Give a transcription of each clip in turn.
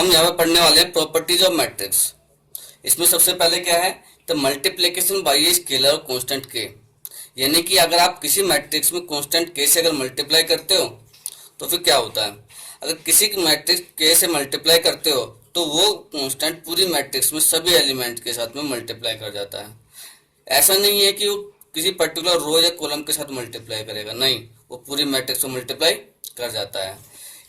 हम यहाँ पे पढ़ने वाले हैं प्रॉपर्टीज ऑफ मैट्रिक्स। इसमें सबसे पहले क्या है, the multiplication by a scalar constant के, यानी कि अगर आप किसी मैट्रिक्स में कांस्टेंट के से अगर मल्टीप्लाई करते हो तो फिर क्या होता है। अगर किसी मैट्रिक्स के से मल्टीप्लाई करते हो तो वो कांस्टेंट पूरी मैट्रिक्स में सभी एलिमेंट के साथ में मल्टीप्लाई कर जाता है। ऐसा नहीं है कि वो किसी पर्टिकुलर रो या कॉलम के साथ मल्टीप्लाई करेगा, नहीं, वो पूरी मैट्रिक्स को मल्टीप्लाई कर जाता है।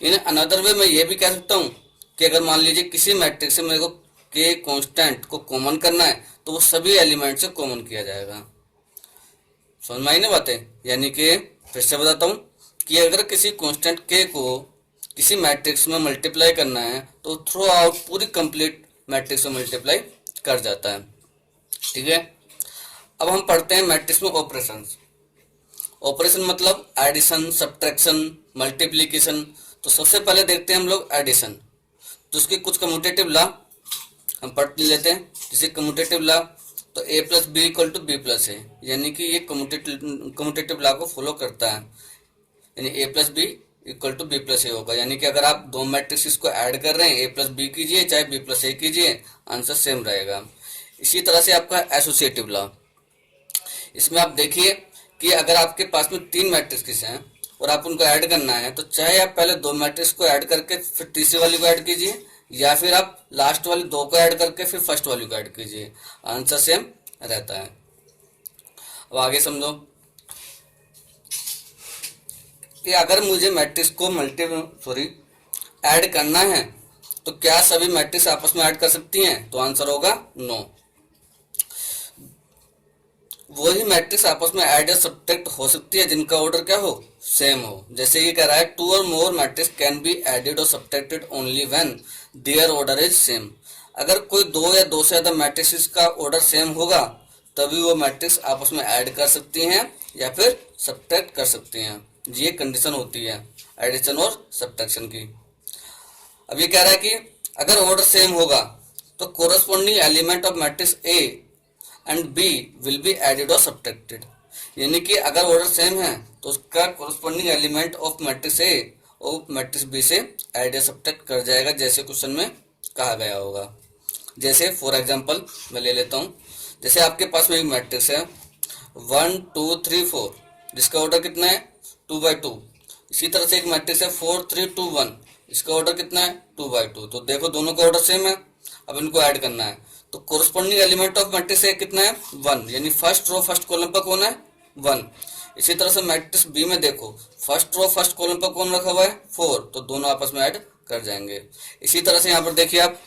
इन अनदर वे मैं ये भी कह सकता हूँ कि अगर मान लीजिए किसी मैट्रिक्स से मेरे को के कांस्टेंट को कॉमन करना है तो वो सभी एलिमेंट से कॉमन किया जाएगा। समझ में आई ना बातें। यानी कि फिर से बताता हूँ कि अगर किसी कांस्टेंट के को किसी मैट्रिक्स में मल्टीप्लाई करना है तो थ्रू आउट पूरी कंप्लीट मैट्रिक्स में मल्टीप्लाई कर जाता है। ठीक है, अब हम पढ़ते हैं मैट्रिक्स में ऑपरेशंस। ऑपरेशन मतलब एडिशन, सब्ट्रैक्शन, मल्टीप्लिकेशन। तो सबसे पहले देखते हैं हम लोग एडिशन। तो उसकी कुछ कम्यूटेटिव लॉ हम पढ़ लेते हैं। जैसे कम्यूटेटिव लॉ तो a plus B equal to B plus है, यानी कि ये कम्यूटेटिव लॉ को फॉलो करता है। यानी a plus B equal to B plus A होगा। यानी कि अगर आप दो मैट्रिक्स को ऐड कर रहे हैं, a प्लस बी कीजिए चाहे b प्लस ए कीजिए, आंसर सेम रहेगा। इसी तरह से आपका एसोसिएटिव लॉ, इसमें आप देखिए कि अगर आपके पास में तीन मैट्रिक्स हैं और आप उनको ऐड करना है तो चाहे आप पहले दो मैट्रिक्स को ऐड करके फिर तीसरी वाली को ऐड कीजिए, या फिर आप लास्ट वाली दो को ऐड करके फिर फर्स्ट वाली को ऐड कीजिए, आंसर सेम रहता है। अब आगे समझो कि अगर मुझे मैट्रिक्स को ऐड करना है तो क्या सभी मैट्रिक्स आपस में ऐड कर सकती हैं, तो आंसर होगा नो। वही मैट्रिक्स आपस में ऐड या सब्ट्रैक्ट हो सकती है जिनका ऑर्डर क्या हो, सेम हो। जैसे ये कह रहा है टू और more matrix can be added और subtracted only when their order is same. अगर कोई दो या दो से ज्यादा मैट्रिक्स का ऑर्डर सेम होगा तभी वो मैट्रिक्स आपस में ऐड कर सकती हैं या फिर सब्ट्रैक्ट कर सकती हैं। ये कंडीशन होती है एडिशन और सब्ट्रैक्शन की। अब ये कह रहा है कि अगर ऑर्डर सेम होगा तो corresponding element of matrix A and B will be added और सब्ट्रैक्टेड। यानी कि अगर ऑर्डर सेम है तो उसका corresponding element of matrix A और मैट्रिक्स बी से ऐड या सब्ट्रैक्ट कर जाएगा, जैसे क्वेश्चन में कहा गया होगा। जैसे फॉर एग्जांपल मैं ले लेता हूँ, जैसे आपके पास में एक मैट्रिक्स है 1 2 3 4 जिसका ऑर्डर कितना है 2/2। इसी तरह से एक मैट्रिक्स है 4 3 2 1, इसका ऑर्डर कितना है 2/2। तो देखो दोनों का ऑर्डर सेम है, अब इनको ऐड करना है तो कोरस्पॉन्डिंग एलिमेंट ऑफ मैट्रिक्स ए कितना है 1, यानी फर्स्ट रो फर्स्ट कॉलम पर कौन है 1। इसी तरह से मैट्रिक्स बी में देखो फर्स्ट रो फर्स्ट कॉलम पर कौन रखा हुआ है 4, तो दोनों आपस में ऐड कर जाएंगे। इसी तरह से यहाँ पर देखिए आप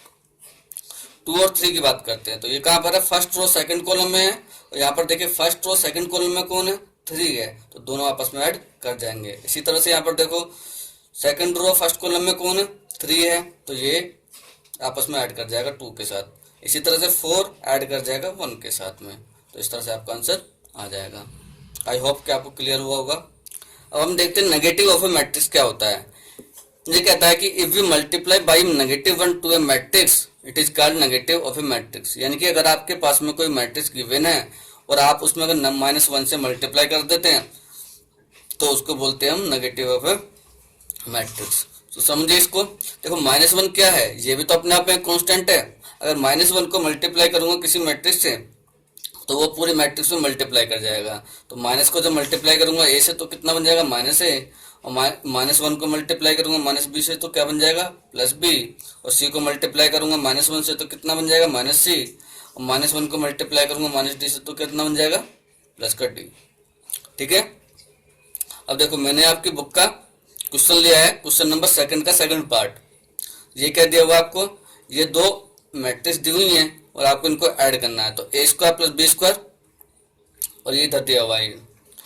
2 और 3 की बात करते हैं तो ये कहाँ पर है, फर्स्ट रो सेकंड कॉलम में है, और यहाँ पर देखिए फर्स्ट रो सेकंड कॉलम में कौन है 3 है, तो दोनों आपस में ऐड कर जाएंगे। इसी तरह से यहाँ पर देखो सेकंड रो फर्स्ट कॉलम में कौन है 3 है, तो ये आपस में ऐड कर जाएगा 2 के साथ। इसी तरह से 4 ऐड कर जाएगा 1 के साथ में, तो इस तरह से आपका आंसर आ जाएगा। आई होप कि आपको क्लियर हुआ होगा। अब हम देखते हैं नेगेटिव ऑफ ए मैट्रिक्स क्या होता है। ये कहता है कि if we multiply by -1 to a matrix it is called negative of A matrix. यानी कि अगर आपके पास में कोई मैट्रिक्स गिवन है और आप उसमें अगर -1 से मल्टीप्लाई कर देते हैं तो उसको बोलते हैं हम नेगेटिव ऑफ ए मैट्रिक्स। तो समझिए इसको, देखो -1 क्या है, ये भी तो अपने आप में कांस्टेंट है। अगर -1 को मल्टीप्लाई करूंगा किसी मैट्रिक्स से तो वो पूरी मैट्रिक्स में मल्टीप्लाई कर जाएगा। तो माइनस को जब मल्टीप्लाई करूंगा ए से तो कितना बन जाएगा -a, और -1 को मल्टीप्लाई करूंगा -b से तो क्या बन जाएगा +b, और c को मल्टीप्लाई करूंगा -1 से तो कितना बन जाएगा -c, और -1 को मल्टीप्लाई करूंगा -d से तो कितना बन जाएगा +d। ठीक है, अब देखो मैंने आपकी बुक का क्वेश्चन लिया है, क्वेश्चन नंबर 2 का सेकंड पार्ट। ये क्या दिया हुआ आपको, ये दो मैट्रिक्स दी हुई हैं और आपको इनको ऐड करना है, तो a² + b² और ये इधर दिया हुआ है।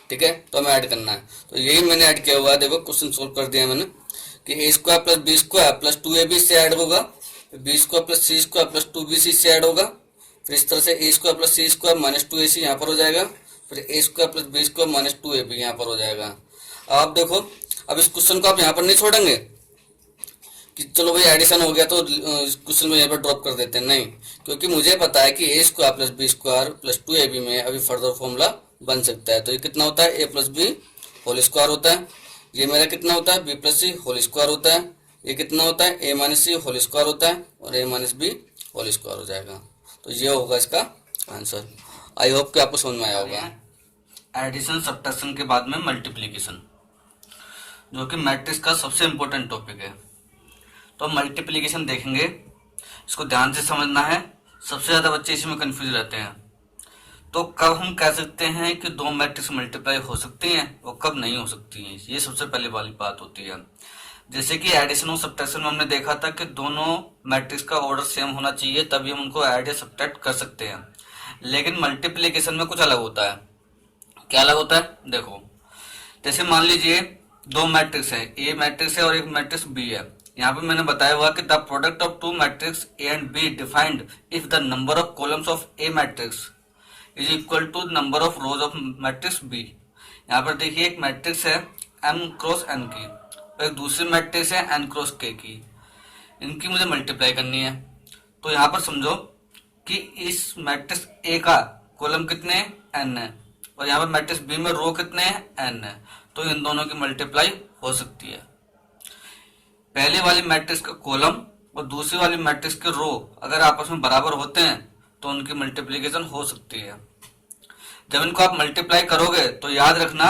ठीक है, तो हमें ऐड करना है, तो यही मैंने ऐड किया हुआ है। देखो क्वेश्चन सोल्व कर दिया मैंने कि a² + b² + 2ab से ऐड होगा, b² + c² + 2bc से ऐड होगा, फिर इस तरह से a² + c² -2ac यहाँ पर हो जाएगा, फिर a² + b² -2ab यहाँ पर हो जाएगा। अब आप देखो, अब इस क्वेश्चन को आप यहाँ पर नहीं छोड़ेंगे कि चलो भाई एडिशन हो गया तो इस क्वेश्चन में यहाँ पर ड्रॉप कर देते हैं, नहीं, क्योंकि मुझे पता है कि a² + b² + 2ab में अभी फर्दर फॉर्मूला बन सकता है। तो ये कितना होता है a + b होल स्क्वायर होता है, ये मेरा कितना होता है b + c होल स्क्वायर होता है, ये कितना होता है, a minus C whole square होता है और a minus B whole square हो जाएगा। तो ये होगा इसका आंसर। आई होप कि आपको समझ में आया होगा। एडिशन सब्ट्रैक्शन के बाद में मल्टीप्लीकेशन, जो कि मैट्रिक्स का सबसे इंपॉर्टेंट टॉपिक है। तो मल्टीप्लीकेशन देखेंगे, इसको ध्यान से समझना है। सबसे ज़्यादा बच्चे इसमें कंफ्यूज रहते हैं। तो कब हम कह सकते हैं कि दो मैट्रिक्स मल्टीप्लाई हो सकती हैं और कब नहीं हो सकती हैं, ये सबसे पहले वाली बात होती है। जैसे कि एडिशन और सब्ट्रैक्शन में हमने देखा था कि दोनों मैट्रिक्स का ऑर्डर सेम होना चाहिए, तभी हम उनको ऐड या सब्ट्रैक्ट कर सकते हैं। लेकिन मल्टीप्लीकेशन में कुछ अलग होता है। क्या अलग होता है, देखो। जैसे मान लीजिए दो मैट्रिक्स है, ए मैट्रिक्स है और एक मैट्रिक्स बी है। यहाँ पे मैंने बताया हुआ कि the product of two matrix A and B defined if the number of columns of A matrix is equal to number of rows of matrix B. यहाँ पर देखिए एक मैट्रिक्स है m क्रॉस n की और एक दूसरी मैट्रिक्स है n क्रॉस k की। इनकी मुझे मल्टीप्लाई करनी है। तो यहाँ पर समझो कि इस मैट्रिक्स a का कॉलम कितने n है और यहाँ पर मैट्रिक्स b में रो कितने n है। तो इन दोनों की मल्टीप्लाई हो सकती है। पहले वाली मैट्रिक्स का कॉलम और दूसरी वाली मैट्रिक्स के रो अगर आपस में बराबर होते हैं तो उनकी मल्टीप्लिकेशन हो सकती है। जब इनको आप मल्टीप्लाई करोगे तो याद रखना,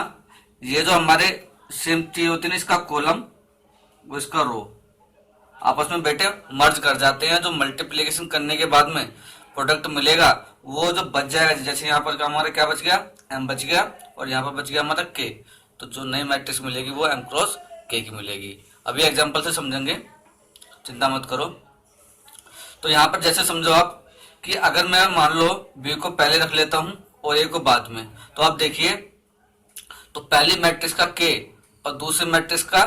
ये जो हमारे सेम चीज होती है ना, इसका कॉलम वो इसका रो आपस में बेटे मर्ज कर जाते हैं। जो मल्टीप्लिकेशन करने के बाद में प्रोडक्ट मिलेगा वो जो बच जाएगा, जैसे यहाँ पर हमारा क्या बच गया, m बच गया और यहाँ पर बच गया हमारा k। तो जो नई मैट्रिक्स मिलेगी वो m क्रॉस k की मिलेगी। अभी एग्जाम्पल से समझेंगे, चिंता मत करो। तो यहाँ पर जैसे समझो आप कि अगर मैं मान लो b को पहले रख लेता हूं और a को बाद में, तो आप देखिए तो पहली मैट्रिक्स का k और दूसरी मैट्रिक्स का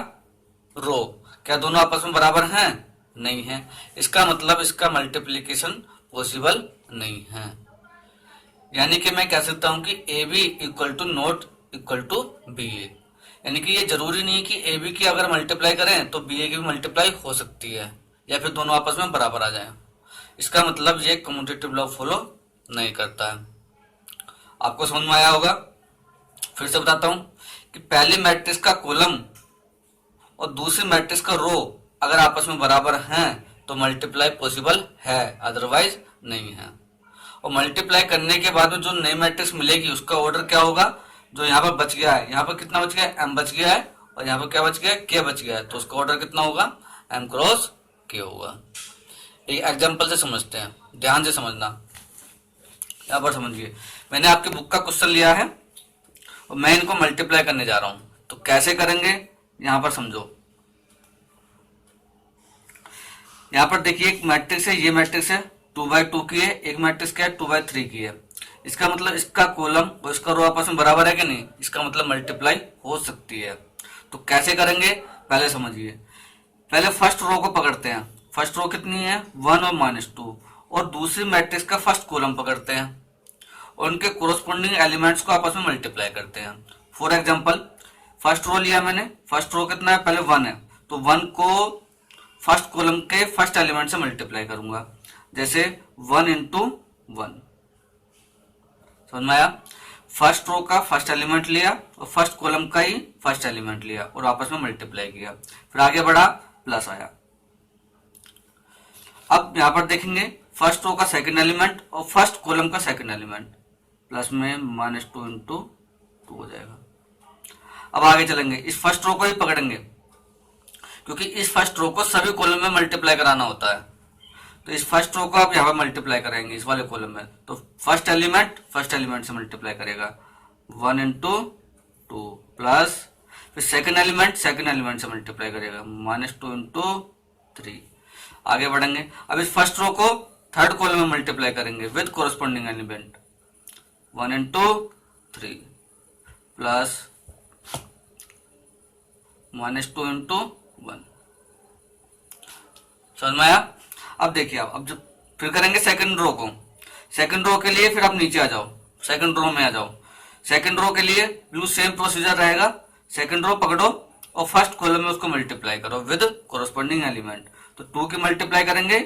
रो क्या दोनों आपस में बराबर हैं? नहीं है। इसका मतलब इसका मल्टीप्लिकेशन पॉसिबल नहीं है। यानी कि मैं कह सकता हूं कि A B equal to not equal to B A. यानी कि ये जरूरी नहीं कि ए बी की अगर मल्टीप्लाई करें तो बी ए की भी मल्टीप्लाई हो सकती है या फिर दोनों आपस में बराबर आ जाए। इसका मतलब ये कम्यूटेटिव लॉ फॉलो नहीं करता है। आपको समझ में आया होगा। फिर से बताता हूं कि पहली मैट्रिक्स का कॉलम और दूसरी मैट्रिक्स का रो अगर आपस में बराबर हैं तो मल्टीप्लाई पॉसिबल है, अदरवाइज नहीं है। और मल्टीप्लाई करने के बाद में जो नई मैट्रिक्स मिलेगी उसका ऑर्डर क्या होगा, जो यहाँ पर बच गया है, यहाँ पर कितना बच गया है, m बच गया है और यहाँ पर क्या बच गया है, k बच गया है। तो उसका ऑर्डर कितना होगा, m क्रॉस k होगा। एक एग्जाम्पल से समझते हैं, ध्यान से समझना। यहाँ पर समझिए, मैंने आपकी बुक का क्वेश्चन लिया है और मैं इनको मल्टीप्लाई करने जा रहा हूं। तो कैसे करेंगे, यहां पर समझो। यहां पर देखिए एक मैट्रिक्स है, ये मैट्रिक्स है 2/2 की है, एक मैट्रिक्स क्या है 2/3 की है। इसका मतलब इसका कॉलम और इसका रो आपस में बराबर है कि नहीं, इसका मतलब मल्टीप्लाई हो सकती है। तो कैसे करेंगे पहले समझिए। पहले फर्स्ट रो को पकड़ते हैं। फर्स्ट रो कितनी है 1 और -2 और दूसरी मैट्रिक्स का फर्स्ट कॉलम पकड़ते हैं और उनके कोरोस्पोंडिंग एलिमेंट्स को आपस में मल्टीप्लाई करते हैं। फॉर एग्जांपल फर्स्ट रो लिया मैंने, फर्स्ट रो कितना है, पहले 1 है तो 1 को फर्स्ट कॉलम के फर्स्ट एलिमेंट से मल्टीप्लाई करूंगा। जैसे 1 इंटू 1, समझ में आया। फर्स्ट रो का फर्स्ट एलिमेंट लिया और फर्स्ट कॉलम का ही फर्स्ट एलिमेंट लिया और आपस में मल्टीप्लाई किया, फिर आगे बढ़ा प्लस आया। अब यहां पर देखेंगे फर्स्ट रो का सेकंड एलिमेंट और फर्स्ट कॉलम का सेकंड एलिमेंट, प्लस में -2 इंटू 2 हो जाएगा। अब आगे चलेंगे, इस फर्स्ट रो को ही पकड़ेंगे क्योंकि इस फर्स्ट रो को सभी कॉलम में मल्टीप्लाई कराना होता है। तो इस फर्स्ट रो को आप यहाँ पर मल्टीप्लाई कराएंगे इस वाले कॉलम में, तो फर्स्ट एलिमेंट से मल्टीप्लाई करेगा 1 इंटू 2 प्लस, फिर सेकंड एलिमेंट से मल्टीप्लाई करेगा -2 इंटू 3। आगे बढ़ेंगे, अब इस फर्स्ट रो को थर्ड कॉलम में मल्टीप्लाई करेंगे with corresponding element 1 into 3 plus -2 into 1। समझ में आया। अब देखिए आप, अब जब फिर करेंगे सेकंड रो को, सेकंड रो के लिए फिर आप नीचे आ जाओ, सेकंड रो में आ जाओ। सेकंड रो के लिए बिल्कुल सेम प्रोसीजर रहेगा। सेकंड रो पकड़ो और फर्स्ट कॉलम में उसको मल्टीप्लाई करो विद कोरस्पोंडिंग एलिमेंट। तो 2 की मल्टीप्लाई करेंगे,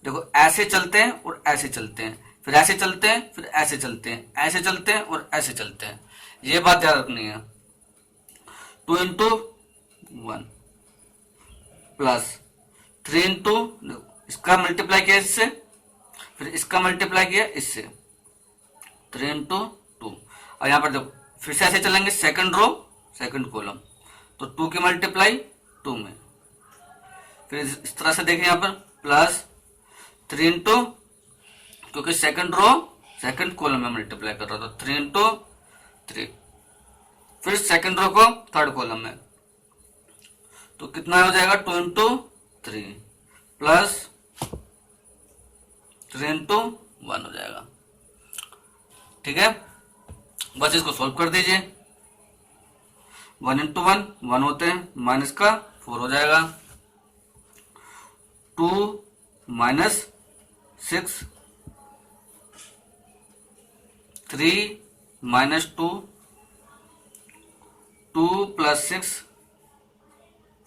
देखो ऐसे चलते हैं और ऐसे चलते हैं, फिर ऐसे चलते हैं, फिर ऐसे चलते हैं, ऐसे चलते हैं और ऐसे चलते हैं। ये बात याद रखनी है। 2 इंटू 1 प्लस 3 इंटू इसका मल्टीप्लाई किया इससे, फिर इसका मल्टीप्लाई किया इससे, 3 इंटू 2। और यहाँ पर देखो फिर से ऐसे चलेंगे, सेकंड रो सेकंड कॉलम, तो 2 की मल्टीप्लाई 2 में, फिर इस तरह से देखें यहाँ पर प्लस 3 इंटू, क्योंकि सेकंड रो सेकंड कॉलम में मल्टीप्लाई कर रहा था, 3 इंटू 3, फिर सेकंड रो को थर्ड कॉलम में, तो कितना हो जाएगा 2 इंटू 3 प्लस 3 इंटू 1 हो जाएगा। ठीक है, बस इसको सोल्व कर दीजिए। 1 इंटू 1 1 होते हैं, माइनस का 4 हो जाएगा, 2 minus 6, 3 minus 2, 2 plus 6,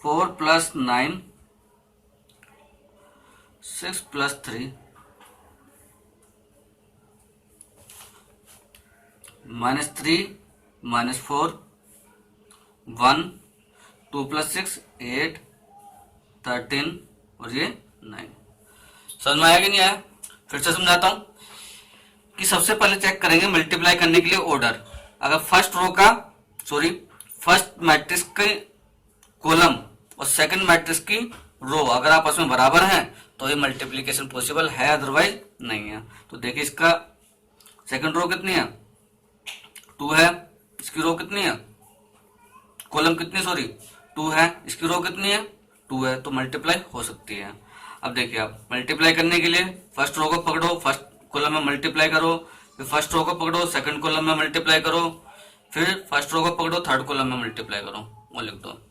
4 plus 9, 6 plus 3, minus 3 minus 4, 1, 2 plus 6 8, 13 और ये 9। समझ में आया कि नहीं आया? फिर से समझाता हूं कि सबसे पहले चेक करेंगे मल्टीप्लाई करने के लिए ऑर्डर। अगर फर्स्ट मैट्रिक्स के कॉलम और सेकंड मैट्रिक्स की रो अगर आपस में बराबर हैं तो ये मल्टीप्लिकेशन पॉसिबल है, अदरवाइज नहीं है। तो देखिए इसका सेकंड रो कितनी है 2 है, इसकी रो कितनी है कॉलम कितनी 2 है, इसकी रो कितनी है 2 है, तो मल्टीप्लाई हो सकती है। अब देखिए आप मल्टीप्लाई करने के लिए फर्स्ट रो को पकड़ो, फर्स्ट कॉलम में मल्टीप्लाई करो, फिर फर्स्ट रो को पकड़ो सेकंड कॉलम में मल्टीप्लाई करो, फिर फर्स्ट रो को पकड़ो थर्ड कॉलम में मल्टीप्लाई करो, वो लिख दो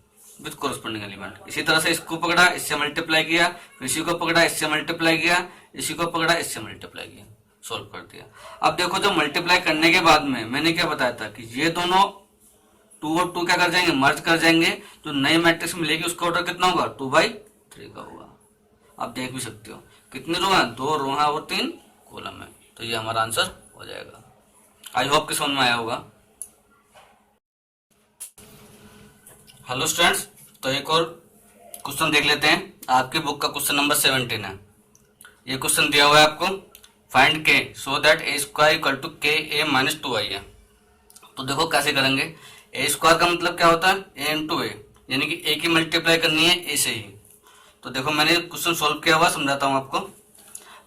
विद कोरस्पोंडिंग एलिमेंट। इसी तरह से इसको पकड़ा इससे मल्टीप्लाई किया, फिर इसी को पकड़ा इससे मल्टीप्लाई किया, इसी को पकड़ा इससे मल्टीप्लाई किया, सोल्व कर दिया। अब देखो जो मल्टीप्लाई करने के बाद में मैंने क्या बताया था कि ये दोनों 2 और 2 क्या कर जाएंगे मर्ज कर जाएंगे, जो नई मैट्रिक्स मिलेगी उसका ऑर्डर कितना होगा 2/3 का होगा। आप देख भी सकते हो कितनी रो है 2 रो है और 3 कॉलम है, तो ये हमारा आंसर हो जाएगा। आई होप कि समझ में आया होगा। हेलो स्टूडेंट्स, तो एक और क्वेश्चन देख लेते हैं। आपकी बुक का क्वेश्चन नंबर 17 है। ये क्वेश्चन दिया हुआ है आपको, find k so that A square equal to k A minus 2i है। तो देखो कैसे करेंगे, ए स्क्वायर का मतलब क्या होता है ए इंटू ए, यानी कि ए की मल्टीप्लाई करनी है ए से ही। तो देखो मैंने क्वेश्चन सोल्व किया हुआ, समझाता हूँ आपको।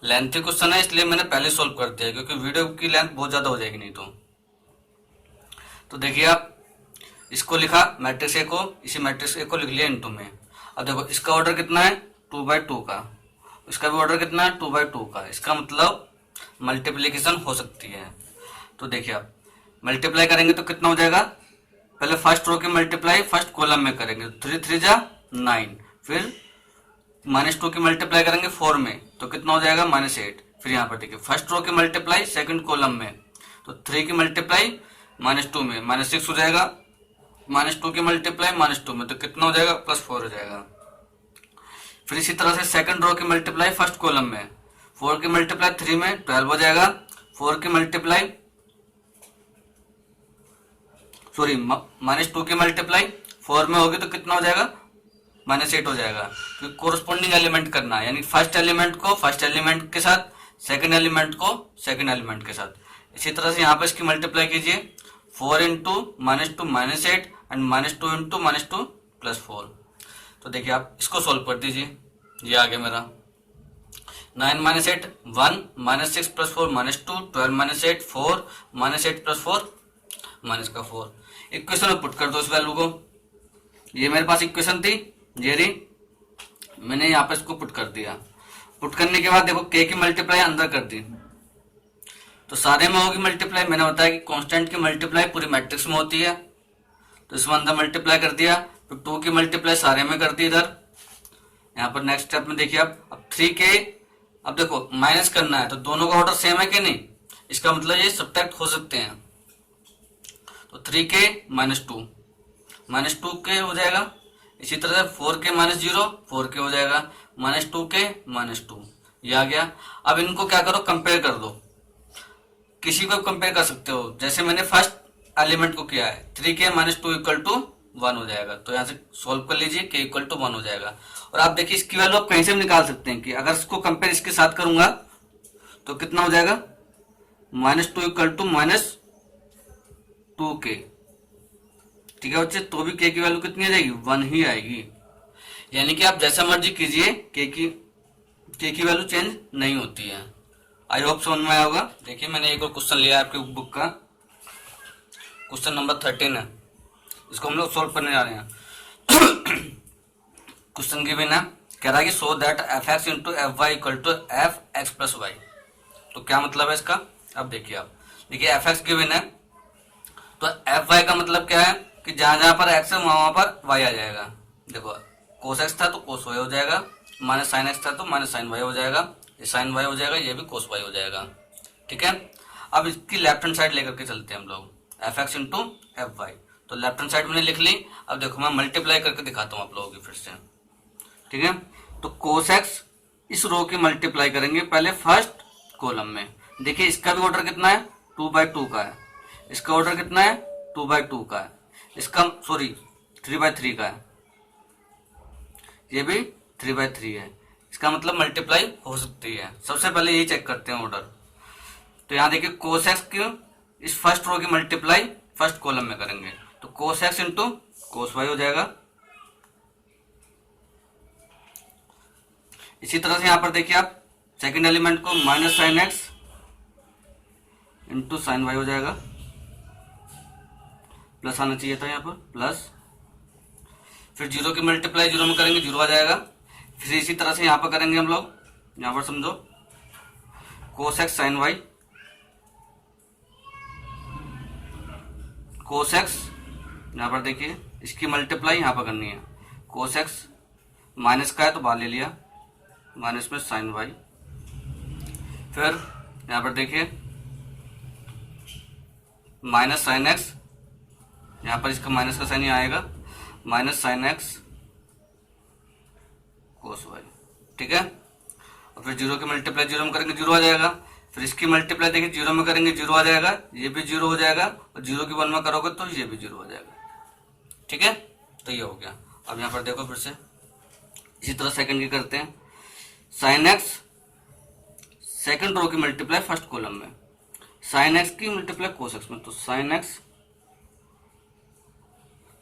लेंथी क्वेश्चन है इसलिए मैंने पहले सोल्व कर दिया, क्योंकि वीडियो की लेंथ बहुत ज्यादा हो जाएगी नहीं तो देखिए आप इसको लिखा मैट्रिक्स ए को, इसी मैट्रिक्स ए को लिख लिया इनटू में। अब देखो इसका ऑर्डर कितना है 2/2 का, इसका भी ऑर्डर कितना है 2/2 का, इसका मतलब मल्टीप्लीकेशन हो सकती है। तो देखिए आप मल्टीप्लाई करेंगे तो कितना हो जाएगा, पहले फर्स्ट रो की मल्टीप्लाई फर्स्ट कॉलम में करेंगे, 3 3 जा 9, फिर -2 की मल्टीप्लाई करेंगे 4 में तो कितना हो जाएगा -8। फिर यहाँ पर देखिए फर्स्ट रो की मल्टीप्लाई सेकंड कॉलम में, तो 3 की मल्टीप्लाई -2 में -6 हो जाएगा, -2 की मल्टीप्लाई -2 में तो कितना हो जाएगा +4 हो जाएगा। फिर इसी तरह से सेकंड रो की मल्टीप्लाई फर्स्ट कॉलम में, 4 की मल्टीप्लाई 3 में 12 हो जाएगा, 4 की मल्टीप्लाई -2 की मल्टीप्लाई 4 में होगी तो कितना हो जाएगा -8 हो जाएगा। क्योंकि कोरस्पोंडिंग एलिमेंट करना है, यानी फर्स्ट एलिमेंट को फर्स्ट एलिमेंट के साथ, सेकंड एलिमेंट को सेकंड एलिमेंट के साथ। इसी तरह से यहाँ पर इसकी मल्टीप्लाई कीजिए, 4 इंटू -2 -8 एंड -2 इंटू -2 +4। तो देखिए आप इसको सोल्व कर दीजिए, ये आ गया मेरा 9 -8 1 -6 +4 -2 12 -8 4 -8 +4 -4। इक्वेशन में पुट कर दो इस वैल्यू को। ये मेरे पास इक्वेशन थी, ये रही, मैंने यहाँ पे इसको पुट कर दिया। पुट करने के बाद देखो के की मल्टीप्लाई अंदर कर दी तो सारे में होगी मल्टीप्लाई। मैंने बताया कि कांस्टेंट की मल्टीप्लाई पूरी मैट्रिक्स में होती है, तो इसमें अंदर मल्टीप्लाई कर दिया, फिर 2 की मल्टीप्लाई सारे में कर दी इधर। यहाँ पर नेक्स्ट स्टेप में देखिए आप, अब 3 के, अब देखो माइनस करना है तो दोनों का ऑर्डर सेम है कि नहीं, इसका मतलब ये सब्ट्रैक्ट हो सकते हैं। तो 3 के -2 के हो जाएगा, इसी तरह से 4 के -0 4 के हो जाएगा, -2 के -2 ये आ गया। अब इनको क्या करो कंपेयर कर दो, किसी को कंपेयर कर सकते हो, जैसे मैंने फर्स्ट एलिमेंट को किया है 3 के -2 इक्वल टू 1 हो जाएगा। तो यहाँ से सोल्व कर लीजिए, के इक्वल टू 1 हो जाएगा। और आप देखिए इसकी वैल्यू आप कहीं से भी निकाल सकते हैं कि अगर इसको कंपेयर इसके साथ करूंगा तो कितना हो जाएगा, -2 इक्वल टू -2k। ठीक है बच्चे, तो भी के की वैल्यू कितनी आ जाएगी, 1 ही आएगी। यानी कि आप जैसा मर्जी कीजिए, के की वैल्यू चेंज नहीं होती है। आई होप समझ में आया होगा। देखिए मैंने एक और क्वेश्चन लिया आपकी बुक का, क्वेश्चन नंबर 13 है, इसको हम लोग सोल्व करने जा रहे हैं। क्वेश्चन की बिना कह रहा है कि so that F X into F Y equal to F X plus Y. तो क्या मतलब है इसका, अब देखिए आप देखिए एफ एक्स गिवन है, तो एफ वाई का मतलब क्या है कि जहां जहां पर एक्स है वहां पर वाई आ जाएगा। देखो कोस एक्स था तो कोस वाई हो जाएगा, माइनस साइन एक्स था तो माइनस साइन वाई हो जाएगा, ये साइन वाई हो जाएगा, ये भी कोस वाई हो जाएगा। ठीक है, अब इसकी लेफ्ट हैंड साइड लेकर के चलते हैं हम लोग, F X into F Y. तो लेफ्ट हैंड साइड मैंने लिख ली। अब देखो मैं मल्टीप्लाई करके दिखाता हूँ आप लोगों की फिर से। ठीक है, तो कोस एक्स इस रो की मल्टीप्लाई करेंगे पहले फर्स्ट कॉलम में। देखिए इसका भी ऑर्डर कितना है, 2/2 का है, इसका ऑर्डर कितना है, 2/2 का है, इसका सॉरी 3/3 का है, ये भी 3/3 है। इसका मतलब मल्टीप्लाई हो सकती है। सबसे पहले यही चेक करते हैं ऑर्डर। तो यहाँ देखिए कोस एक्स की इस फर्स्ट रो की मल्टीप्लाई फर्स्ट कॉलम में करेंगे, तो cos X into cos Y हो जाएगा। इसी तरह से यहां पर देखिए आप सेकंड एलिमेंट को minus sine X into sine Y हो जाएगा, प्लस आना चाहिए था यहाँ पर प्लस, फिर जीरो की मल्टीप्लाई जीरो में करेंगे, जीरो आ जाएगा। फिर इसी तरह से यहाँ पर करेंगे हम लोग, यहाँ पर समझो cos x sine Y, cos X यहाँ पर देखिए इसकी मल्टीप्लाई यहाँ पर करनी है, कोस एक्स माइनस का है तो बाहर ले लिया, माइनस में साइन वाई। फिर यहाँ पर देखिए माइनस साइन एक्स, यहाँ पर इसका माइनस का साइन ही आएगा, minus sine x cos Y. ठीक है, और फिर जीरो की मल्टीप्लाई जीरो में करेंगे, जीरो आ जाएगा। फिर इसकी मल्टीप्लाई देखिए जीरो में करेंगे, जीरो आ जाएगा, ये भी जीरो हो जाएगा, और जीरो की 1 में करोगे तो ये भी जीरो हो जाएगा। ठीक है, तो ये हो गया। अब यहाँ पर देखो फिर से इसी तरह सेकंड की करते हैं, साइन एक्स सेकंड रो की मल्टीप्लाई फर्स्ट कॉलम में, साइन एक्स की मल्टीप्लाई कोस एक्स में, तो sine x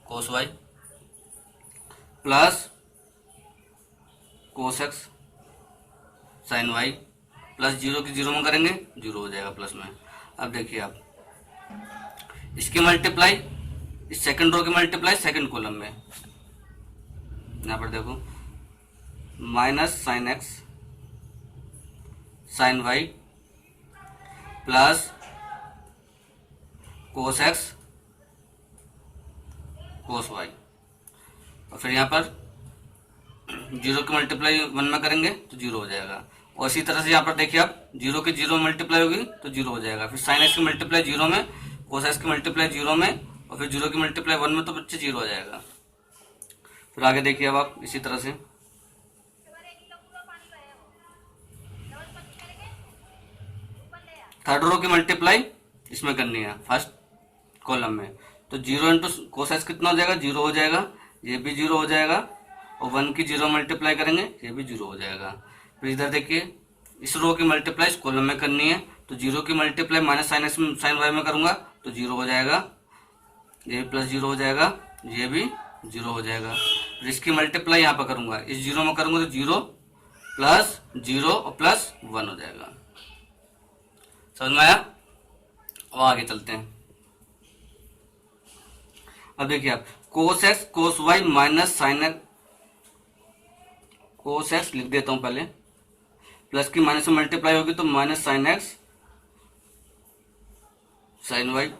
cos y plus cos x sine y, plus zero की जीरो में करेंगे, जीरो हो जाएगा प्लस में। अब देखिए आप इसकी मल्टीप्लाई इस सेकंड रो की मल्टीप्लाई सेकंड कॉलम में, यहां पर देखो minus sine x sine y plus cos x cos y, और फिर यहाँ पर जीरो की मल्टीप्लाई 1 में करेंगे तो जीरो हो जाएगा। और इसी तरह से यहाँ पर देखिए आप जीरो की जीरो मल्टीप्लाई होगी तो जीरो हो जाएगा। फिर साइन एक्स की मल्टीप्लाई जीरो में, कोस एक्स की मल्टीप्लाई जीरो में, और फिर जीरो की मल्टीप्लाई 1 में, तो बच्चे जीरो हो जाएगा। फिर आगे देखिए अब आप इसी तरह से थर्ड रो की मल्टीप्लाई इसमें करनी है फर्स्ट कॉलम में, तो जीरो इंटू कोस एक्स कितना हो जाएगा, जीरो हो जाएगा, ये भी जीरो हो जाएगा, और 1 की जीरो मल्टीप्लाई करेंगे, ये भी जीरो हो जाएगा। फिर इधर देखिए इस रो की मल्टीप्लाई इस कॉलम में करनी है, तो जीरो की multiply minus sine x sine Y में करूंगा तो जीरो हो जाएगा, ये भी प्लस जीरो हो जाएगा, ये भी जीरो हो जाएगा। फिर इसकी मल्टीप्लाई यहाँ पर करूंगा, इस जीरो में करूंगा तो जीरो प्लस जीरो और प्लस 1 हो जाएगा। समझ में आया? अब आगे चलते हैं। अब देखिए आप cos x cos y minus sine x, cos x लिख देता हूं पहले, प्लस की माइनस में मल्टीप्लाई होगी तो minus sine x sine y,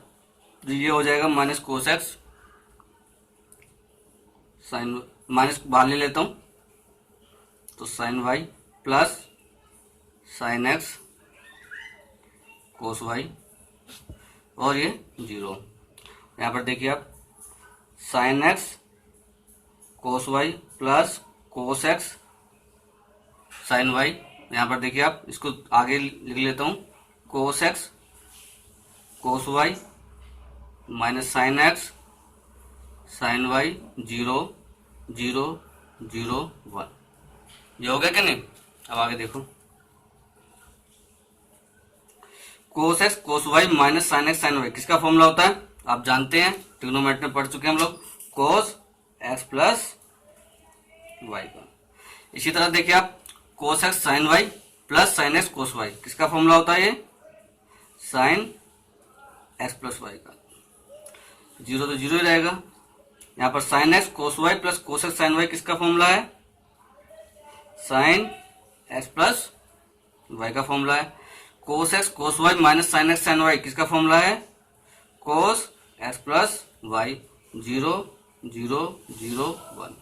ये हो जाएगा minus cos x sine, minus बाहर ले लेता हूं तो sine y plus sine x cos y, और ये जीरो। यहाँ पर देखिए आप sine x cos y plus cos x sine y, यहाँ पर देखिए आप इसको आगे लिख लेता हूँ, cos x cos y minus sine x sine y 0 0 0 1। ये हो गया क्या नहीं? अब आगे देखो, cos x cos y minus sine x sine y किसका फॉर्मूला होता है? आप जानते हैं, ट्रिग्नोमेट्री में पढ़ चुके हैं हम लोग, कोस एक्स प्लस वाई का। इसी तरह देखिए आप, cos x sine y plus sine x cos y किसका फॉर्मूला होता है? ये साइन एक्स प्लस वाई का। जीरो तो जीरो ही रहेगा। यहाँ पर sine x cos y plus cos x sine y किसका फॉर्मूला है? साइन एक्स प्लस वाई का फॉर्मूला है। Cos x cos y minus sine x sine y किसका फॉर्मूला है? Cos x plus y 0 0 0 1।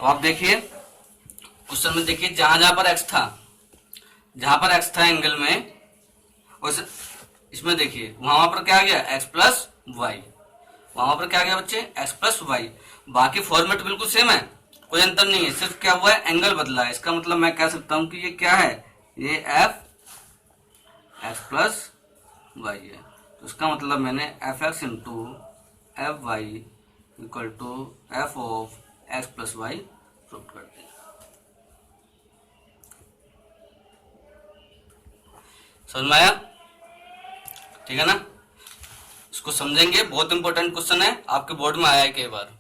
अब आप देखिए क्वेश्चन में, देखिए जहां जहां पर एक्स था, जहां पर एक्स था एंगल में, उस इसमें देखिए वहां पर क्या आ गया? X plus Y. वहां पर क्या आ गया बच्चे? X plus Y. बाकी फॉर्मेट बिल्कुल सेम है, कोई अंतर नहीं है, सिर्फ क्या हुआ है? एंगल बदला है। इसका मतलब मैं कह सकता हूं कि ये क्या है? ये एफ एक्स प्लस वाई है। तो इसका मतलब मैंने F X into F Y equal to F of X plus Y prove कर दिया। समझ में आया? ठीक है ना? इसको समझेंगे, बहुत इंपॉर्टेंट क्वेश्चन है, आपके बोर्ड में आया है कई बार।